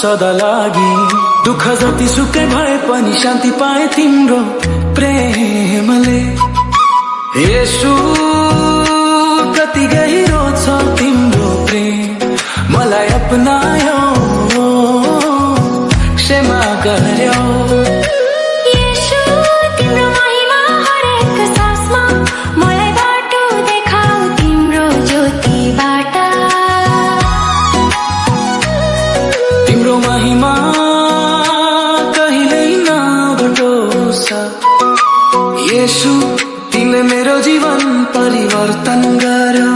सदा लागि। दुःख जति सुकै भए पनि शान्ति पाए तिम्रो प्रेमले। येशू कति गहिरो छ तिम्रो प्रेम, मलाई अपनायो, क्षमा गर्यो। येशू तिम्रो महिमा हरेक सासमा, मलाई बाटो देखाऊ तिम्रो ज्योतिबाट। तिम्रो महिमा कहिल्यै नभटोस्। येशू तिमीले मेरो जीवन परिवर्तन गर्यो।